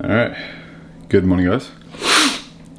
Alright, good morning guys.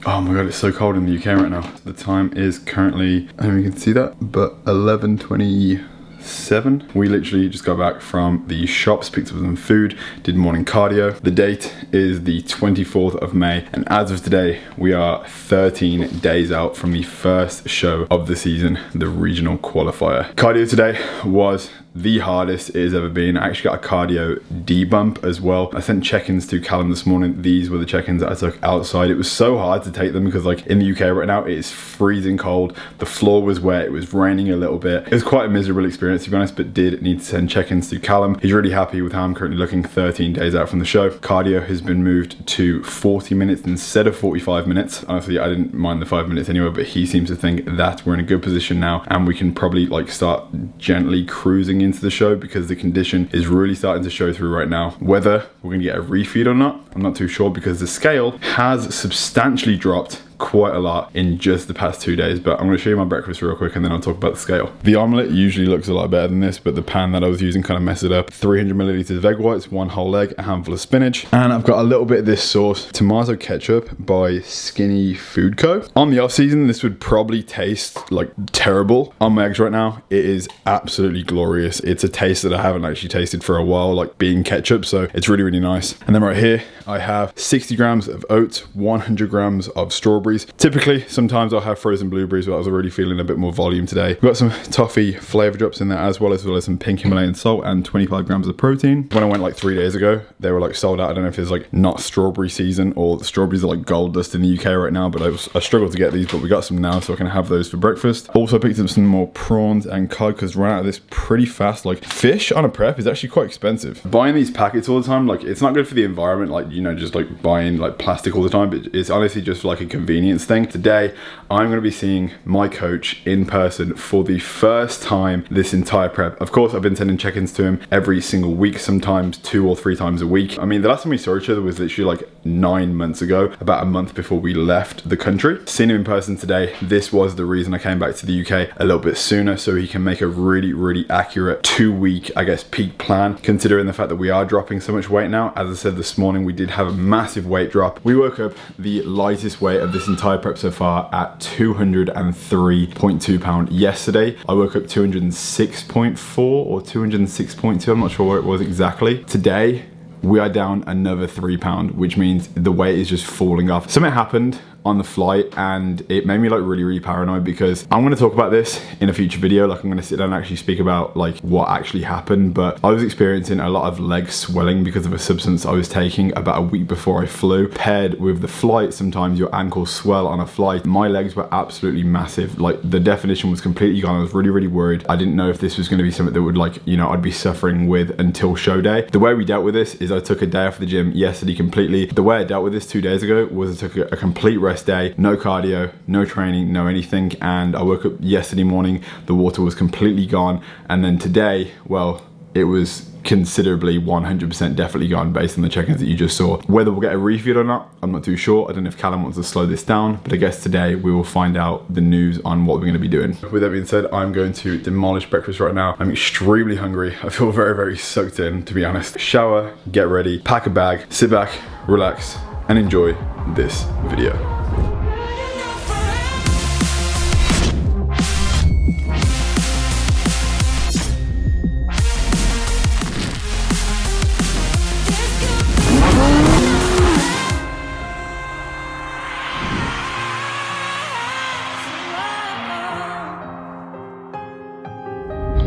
Oh my god, it's so cold in the UK right now. The time is currently, I don't know if you can see that, but 11:27. We literally just got back from the shops, picked up some food, did morning cardio. The date is the 24th of May, and as of today, we are 13 days out from the first show of the season, the regional qualifier. Cardio today was the hardest it has ever been. I actually got a cardio debump as well. I sent check-ins to Callum this morning. These were the check-ins that I took outside. It was so hard to take them because like in the UK right now, it is freezing cold. The floor was wet, it was raining a little bit. It was quite a miserable experience to be honest, but did need to send check-ins to Callum. He's really happy with how I'm currently looking 13 days out from the show. Cardio has been moved to 40 minutes instead of 45 minutes. Honestly, I didn't mind the 5 minutes anyway, but he seems to think that we're in a good position now and we can probably like start gently cruising into the show because the condition is really starting to show through right now. Whether we're gonna get a refeed or not, I'm not too sure because the scale has substantially dropped quite a lot in just the past 2 days, but I'm going to show you my breakfast real quick and then I'll talk about the scale. The omelette usually looks a lot better than this, but the pan that I was using kind of messed it up. 300 milliliters of egg whites, 1 whole egg, a handful of spinach, and I've got a little bit of this sauce, tomato ketchup by Skinny Food Co. On the off season, this would probably taste like terrible. On my eggs right now, it is absolutely glorious. It's a taste that I haven't actually tasted for a while, like being ketchup, so it's really, really nice. And then right here, I have 60 grams of oats, 100 grams of strawberries. Typically, sometimes I'll have frozen blueberries, but I was already feeling a bit more volume today. We've got some toffee flavor drops in there as well as some pink Himalayan salt and 25 grams of protein. When I went like 3 days ago, they were like sold out. I don't know if it's like not strawberry season or the strawberries are like gold dust in the UK right now, but I struggled to get these, but we got some now, so I can have those for breakfast. Also picked up some more prawns and cod because ran out of this pretty fast. Like fish on a prep is actually quite expensive. Buying these packets all the time, like it's not good for the environment, like, you know, just like buying like plastic all the time, but it's honestly just like a convenience thing. Today, I'm going to be seeing my coach in person for the first time this entire prep. Of course, I've been sending check-ins to him every single week, sometimes 2 or 3 times a week. I mean, the last time we saw each other was literally like 9 months ago, about a month before we left the country. Seeing him in person today, this was the reason I came back to the UK a little bit sooner, so he can make a really, really accurate 2-week, I guess, peak plan, considering the fact that we are dropping so much weight now. As I said this morning, we did have a massive weight drop. We woke up the lightest weight of this entire prep so far at 203.2 pounds. Yesterday, I woke up 206.4 or 206.2, I'm not sure what it was exactly. Today, we are down another 3 pounds, which means the weight is just falling off. Something happened on the flight and it made me like really, really paranoid because I'm going to talk about this in a future video. Like I'm going to sit down and actually speak about like what actually happened, but I was experiencing a lot of leg swelling because of a substance I was taking about a week before I flew. Paired with the flight, sometimes your ankles swell on a flight. My legs were absolutely massive. Like the definition was completely gone. I was really, really worried. I didn't know if this was going to be something that would like, you know, I'd be suffering with until show day. The way we dealt with this is I took a day off the gym yesterday completely. The way I dealt with this 2 days ago was I took a complete rest day, no cardio, no training, no anything, and I woke up yesterday morning, the water was completely gone, and then today, well, it was considerably 100% definitely gone based on the check-ins that you just saw. Whether we'll get a refeed or not, I'm not too sure. I don't know if Callum wants to slow this down, but I guess today we will find out the news on what we're going to be doing. With that being said, I'm going to demolish breakfast right now. I'm extremely hungry. I feel very, very sucked in, to be honest. Shower, get ready, pack a bag, sit back, relax, and enjoy this video.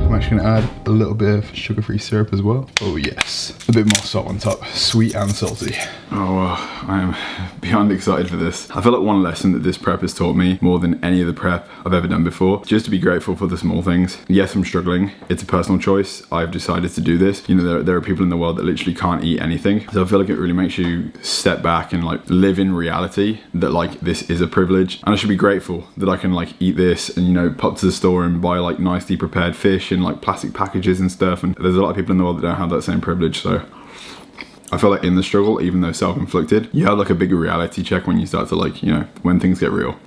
I'm actually gonna add a little bit of sugar-free syrup as well. Oh yes, a bit more salt on top, sweet and salty. Oh, I am beyond excited for this. I feel like one lesson that this prep has taught me more than any other prep I've ever done before, just to be grateful for the small things. Yes, I'm struggling. It's a personal choice. I've decided to do this. You know, there are people in the world that literally can't eat anything. So I feel like it really makes you step back and like live in reality that like this is a privilege. And I should be grateful that I can like eat this and, you know, pop to the store and buy like nicely prepared fish in like plastic packages and stuff. And there's a lot of people in the world that don't have that same privilege. So I feel like in the struggle, even though self-inflicted, you have like a bigger reality check when you start to like, you know, when things get real.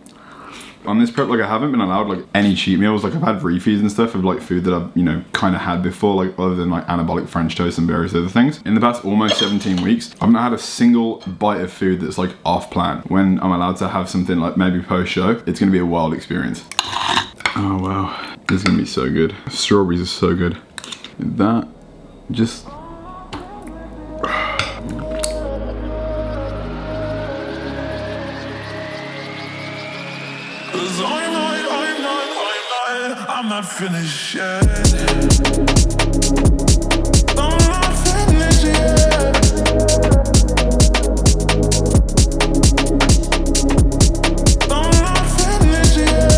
On this prep, like I haven't been allowed like any cheat meals. Like I've had refeeds and stuff of like food that I've, you know, kind of had before, like other than like anabolic French toast and various other things. In the past almost 17 weeks, I've not had a single bite of food that's like off plan. When I'm allowed to have something like maybe post show, it's gonna be a wild experience. Oh wow, this is gonna be so good. Strawberries are so good. That just. I'm not finished yet. I'm not finished yet. I'm not finished yet.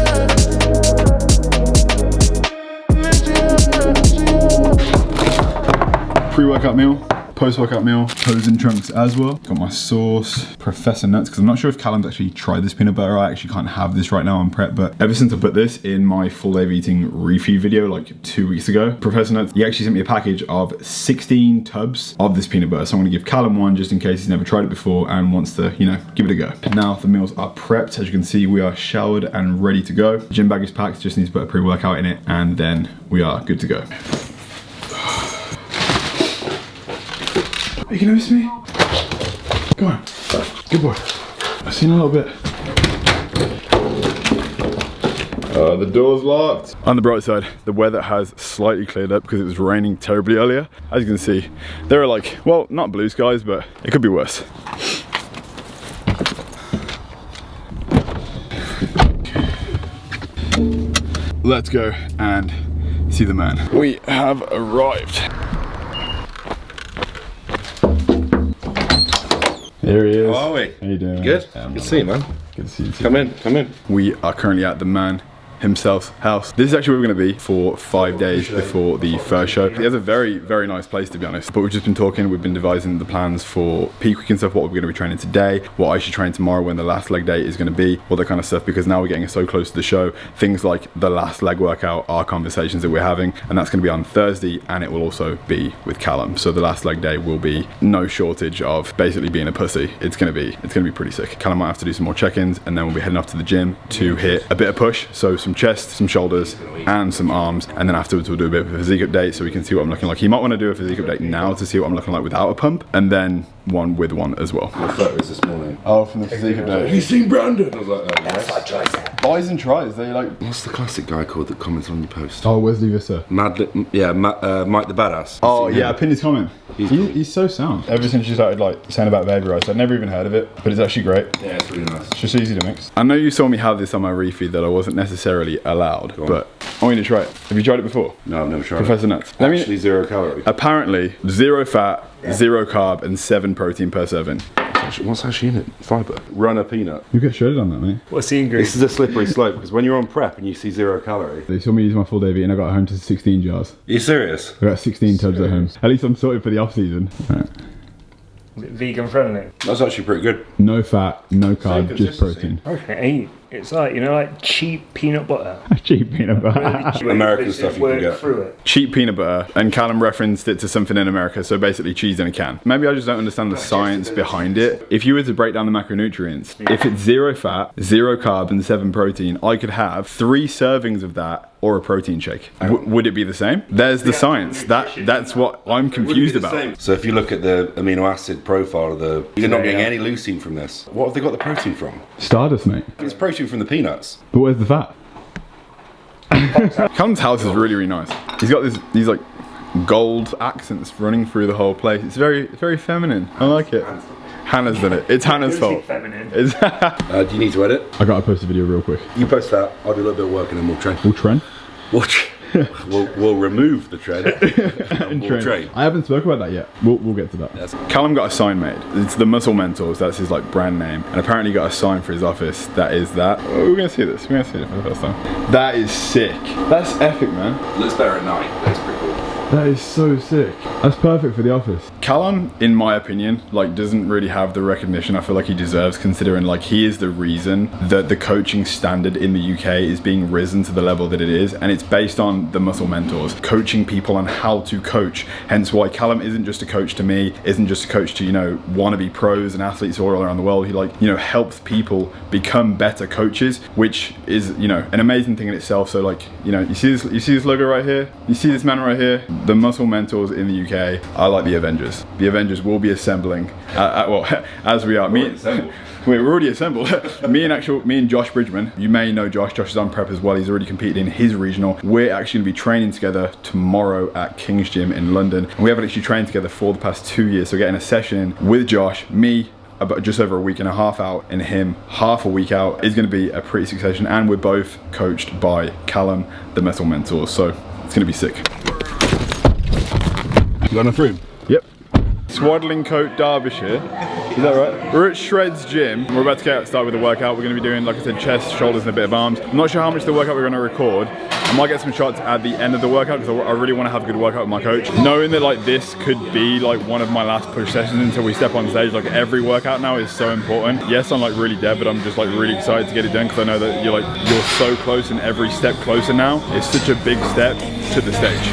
Pre-workout meal, post-workout meal, hose and trunks as well. Got my sauce, Professor Nuts, because I'm not sure if Callum's actually tried this peanut butter. I actually can't have this right now on prep, but ever since I put this in my full day of eating refeed video like 2 weeks ago, Professor Nuts, he actually sent me a package of 16 tubs of this peanut butter. So I'm gonna give Callum one just in case he's never tried it before and wants to, you know, give it a go. Now the meals are prepped. As you can see, we are showered and ready to go. The gym bag is packed, just need to put a pre-workout in it, and then we are good to go. Are you gonna miss me? Go on. Good boy. I've seen a little bit. The door's locked. On the bright side, the weather has slightly cleared up because it was raining terribly earlier. As you can see, there are like, well, not blue skies, but it could be worse. Let's go and see the man. We have arrived. There he is. How are we? How you doing? Good? Good to see you, man. Good to see you too. Come in, come in. We are currently at the man himself's house. This is actually where we're going to be for 5 days before the first show. He has a very, very nice place, to be honest. But we've just been talking, we've been devising the plans for peak week and stuff, what we're going to be training today, what I should train tomorrow when the last leg day is going to be, all that kind of stuff, because now we're getting so close to the show. Things like the last leg workout are conversations that we're having, and that's going to be on Thursday, and it will also be with Callum. So the last leg day will be no shortage of basically being a pussy. It's going to be pretty sick. Callum might have to do some more check-ins, and then we'll be heading off to the gym to hit a bit of push, so some chest, some shoulders, and some arms, and then afterwards we'll do a bit of a physique update so we can see what I'm looking like. He might want to do a physique update now to see what I'm looking like without a pump, and then one with one as well. My photos this morning. Oh, from the physique update. Have you seen Brandon? I was like, oh, that's like Tricep. Buys and tries, they like... What's the classic guy called that comments on your post? Oh, Wesley Visser. Mike the Badass. Oh yeah, I pinned his comment. He's so sound. Ever since you started like saying about baby rice, I'd never even heard of it, but it's actually great. Yeah, it's really nice. It's just easy to mix. I know you saw me have this on my refeed that I wasn't necessarily allowed, but I want you to try it. Have you tried it before? No, I've never tried Professor it. Nuts. Actually 0 calorie. Apparently, 0 fat, 0 carb, and 7 protein per serving. What's actually in it? Fibre. Runner peanut. You get shredded on that, mate. What's the ingredient? This is a slippery slope because when you're on prep and you see 0 calorie. They saw me use my full day of eating, I got home to 16 jars. Are you serious? I got 16 tubs at home. At least I'm sorted for the off season. Right. Is it vegan friendly? That's actually pretty good. No fat, no carb, just protein. Okay, it's like, you know, like cheap peanut butter. Cheap peanut butter. American stuff you can get. Through it. Cheap peanut butter, and Callum referenced it to something in America, so basically cheese in a can. Maybe I just don't understand the science behind it. If you were to break down the macronutrients, if it's 0 fat, 0 carb, and 7 protein, I could have 3 servings of that or a protein shake. Would it be the same? There's the science. That's what I'm confused about. So if you look at the amino acid profile of the, you're not getting any leucine from this. What have they got the protein from? Stardust, mate. It's protein from the peanuts. But where's the fat? Callum's house is really, really nice. He's got these like gold accents running through the whole place. It's very, very feminine. I like it. Hannah's done it. It's Hannah's fault. Do you need to edit? I gotta post a video real quick. You post that, I'll do a little bit of work and then we'll train. We'll train? We'll remove the tread and we'll train. I haven't spoken about that yet. We'll get to that. Yes. Callum got a sign made. It's the Muscle Mentors. That's his like brand name. And apparently he got a sign for his office that is that. Oh, we're gonna see this. We're gonna see it for the first time. That is sick. That's epic, man. Looks better at night. That's pretty cool. That is so sick. That's perfect for the office. Callum, in my opinion, like doesn't really have the recognition I feel like he deserves, considering like he is the reason that the coaching standard in the UK is being risen to the level that it is, and it's based on the Muscle Mentors, coaching people on how to coach. Hence why Callum isn't just a coach to me, isn't just a coach to, you know, wannabe pros and athletes all around the world. He like, you know, helps people become better coaches, which is, you know, an amazing thing in itself. So like, you know, you see this logo right here? You see this man right here? The Muscle Mentors in the UK are like the Avengers. The Avengers will be assembling, well, as we are. We're already assembled. me and Josh Bridgman, you may know Josh. Josh is on prep as well. He's already competed in his regional. We're actually gonna be training together tomorrow at King's Gym in London. And we haven't actually trained together for the past 2 years. So getting a session with Josh, me, about just over a week and a half out, and him half a week out is going to be a pretty sick session. And we're both coached by Callum, the Muscle Mentors. So it's going to be sick. You got enough room? Yep. Swaddling Coat, Derbyshire. Is that right? We're at Shred's gym. We're about to get started with the workout. We're going to be doing, like I said, chest, shoulders, and a bit of arms. I'm not sure how much of the workout we're going to record. I might get some shots at the end of the workout because I really want to have a good workout with my coach. Knowing that like this could be like one of my last push sessions until we step on stage, like every workout now is so important. Yes, I'm like really dead, but I'm just like really excited to get it done because I know that you're so close and every step closer now. It's such a big step to the stage.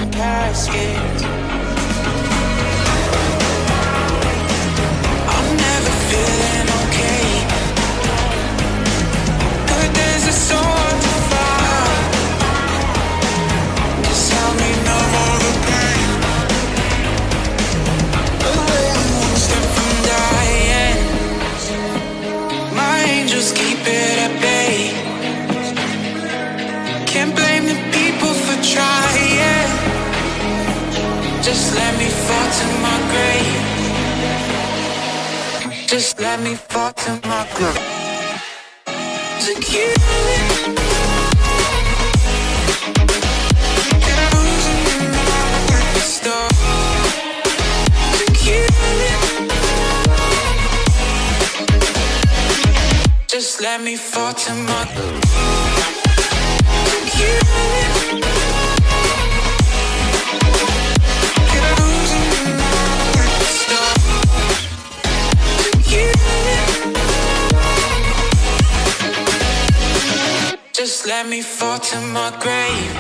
Just let me fall to my grave. Just let me fall to my grave. To kill it. Can I lose in the storm? To kill it. Just let me fall to my grave. To kill it. Just let me fall to my grave.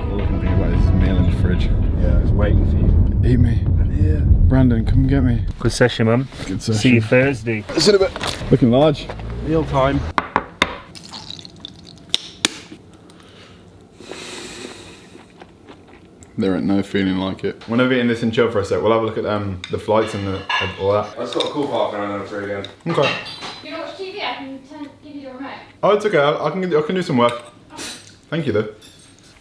All I can think about is meal in the fridge. Yeah, it's waiting for you. Eat me. Yeah. Brandon, come and get me. Good session, man. Good session. See you Thursday. See you in a bit. Looking large. Meal time. There ain't no feeling like it. We're never eating this in chill for a sec. We'll have a look at the flights and all that. Let's got a cool half an hour and then I'm free again. Okay. You know watch TV? I can give you the remote. Oh, it's okay. I can do some work. Thank you, though.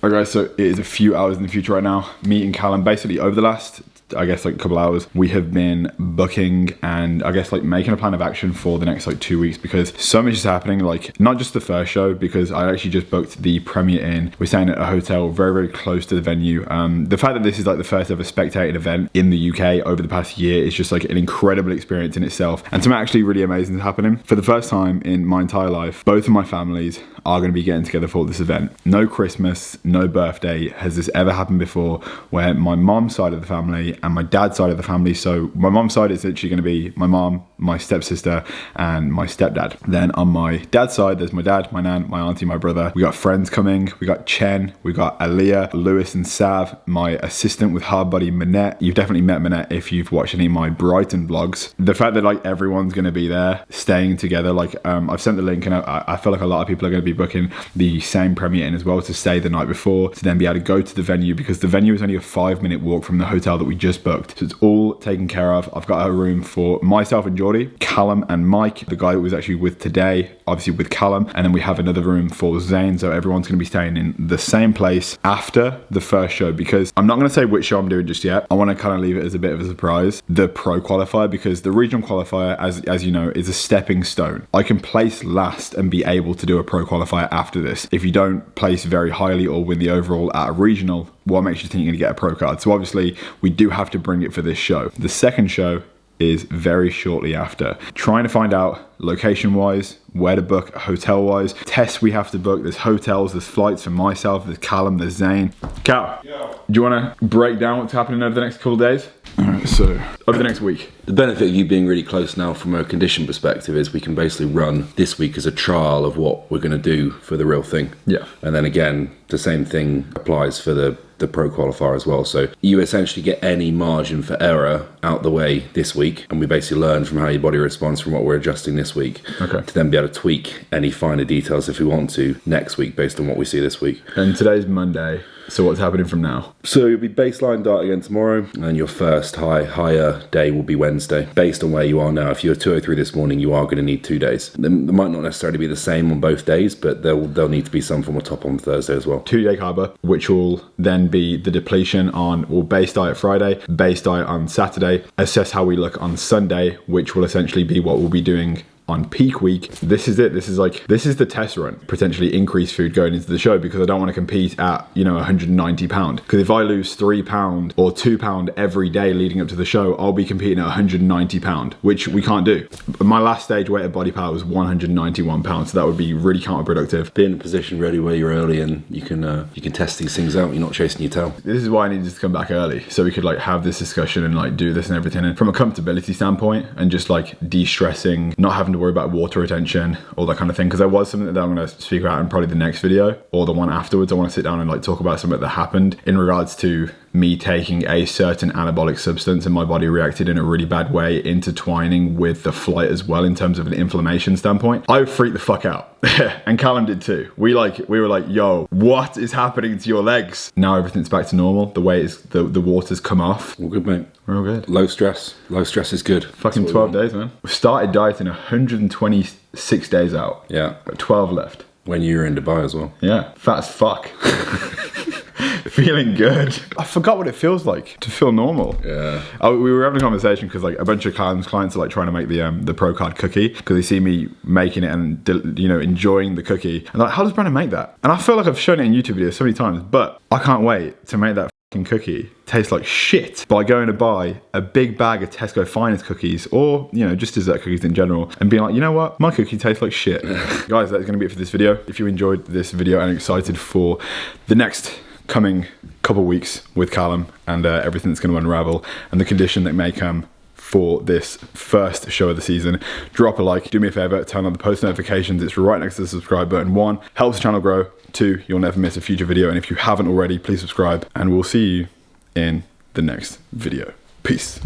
Alright guys, so it is a few hours in the future right now. Me and Callum, basically over the last, I guess like a couple hours, we have been booking and I guess like making a plan of action for the next like 2 weeks because so much is happening. Like not just the first show, because I actually just booked the Premier Inn. We're staying at a hotel very, very close to the venue. The fact that this is like the first ever spectated event in the UK over the past year is just like an incredible experience in itself. And something actually really amazing is happening. For the first time in my entire life, both of my families are going to be getting together for this event. No Christmas, no birthday has this ever happened before, where my mom's side of the family and my dad's side of the family, so my mom's side is literally going to be my mom, my stepsister and my stepdad. Then on my dad's side, there's my dad, my nan, my auntie, my brother. We got friends coming. We got Chen, we got Aaliyah, Lewis and Sav, my assistant with hard buddy Manette. You've definitely met Manette if you've watched any of my Brighton vlogs. The fact that like everyone's going to be there staying together, like I've sent the link and I feel like a lot of people are going to be booking the same Premier Inn as well to stay the night before, to then be able to go to the venue, because the venue is only a 5-minute walk from the hotel that we just booked. So it's all taken care of. I've got a room for myself and Geordie, Callum and Mike, the guy that was actually with today, obviously with Callum, and then we have another room for Zane. So everyone's going to be staying in the same place after the first show, because I'm not going to say which show I'm doing just yet. I want to kind of leave it as a bit of a surprise, the pro qualifier, because the regional qualifier, as you know, is a stepping stone. I can place last and be able to do a pro qualifier after this. If you don't place very highly or win the overall at a regional, what makes you think you're going to get a pro card? So obviously we do have to bring it for this show. The second show is very shortly after. Trying to find out location-wise, where to book, hotel-wise, tests we have to book. There's hotels, there's flights for myself, there's Callum, there's Zane. Cal, do you want to break down what's happening over the next couple of days? All right, so over the next week. The benefit of you being really close now from a condition perspective is we can basically run this week as a trial of what we're going to do for the real thing. Yeah. And then again, the same thing applies for the pro qualifier as well. So you essentially get any margin for error out the way this week, and we basically learn from how your body responds from what we're adjusting this week, okay, to then be able to tweak any finer details if we want to next week based on what we see this week. And today's Monday, so what's happening from now? So you'll be baseline diet again tomorrow, and your first higher day will be Wednesday. Based on where you are now, if you're 203 this morning, you are going to need 2 days. They might not necessarily be the same on both days, but there'll need to be some form of top on Thursday as well. 2-day carb, which will then be the depletion on, or base diet Friday, base diet on Saturday, assess how we look on Sunday, which will essentially be what we'll be doing on peak week. This is it. This is the test run. Potentially increase food going into the show, because I don't want to compete at, 190 pound. Because if I lose 3 pound or 2 pound every day leading up to the show, I'll be competing at 190 pound, which we can't do. My last stage weight of body power was 191 pounds, so that would be really counterproductive. Be in a position ready where you're early, and you can test these things out. You're not chasing your tail. This is why I needed to come back early, so we could have this discussion and do this and everything. And from a comfortability standpoint, and just de-stressing, not having to worry about water retention, all that kind of thing, because there was something that I'm going to speak about in probably the next video or the one afterwards. I want to sit down and talk about something that happened in regards to me taking a certain anabolic substance and my body reacted in a really bad way, intertwining with the flight as well in terms of an inflammation standpoint. I freaked the fuck out. And Callum did too. We were like, yo, what is happening to your legs? Now everything's back to normal. The weight is, the water's come off. All good, mate. We're all good. Low stress is good. Fucking 12 days, man. We started dieting 126 days out. Yeah. Got 12 left. When you were in Dubai as well. Yeah, fat as fuck. Feeling good. I forgot what it feels like to feel normal. Yeah. We were having a conversation because a bunch of clients are trying to make the Pro Card cookie, because they see me making it and enjoying the cookie, and how does Brandon make that? And I feel like I've shown it in YouTube videos so many times, but I can't wait to make that fucking cookie taste like shit by going to buy a big bag of Tesco Finest cookies, or just dessert cookies in general, and being like, you know what, my cookie tastes like shit. Guys, that's going to be it for this video. If you enjoyed this video and are excited for the next coming couple weeks with Callum and everything that's going to unravel and the condition that may come for this first show of the season, drop a like, do me a favor, turn on the post notifications. It's right next to the subscribe button. 1, helps the channel grow. 2, you'll never miss a future video, and if you haven't already, please subscribe, and we'll see you in the next video. Peace.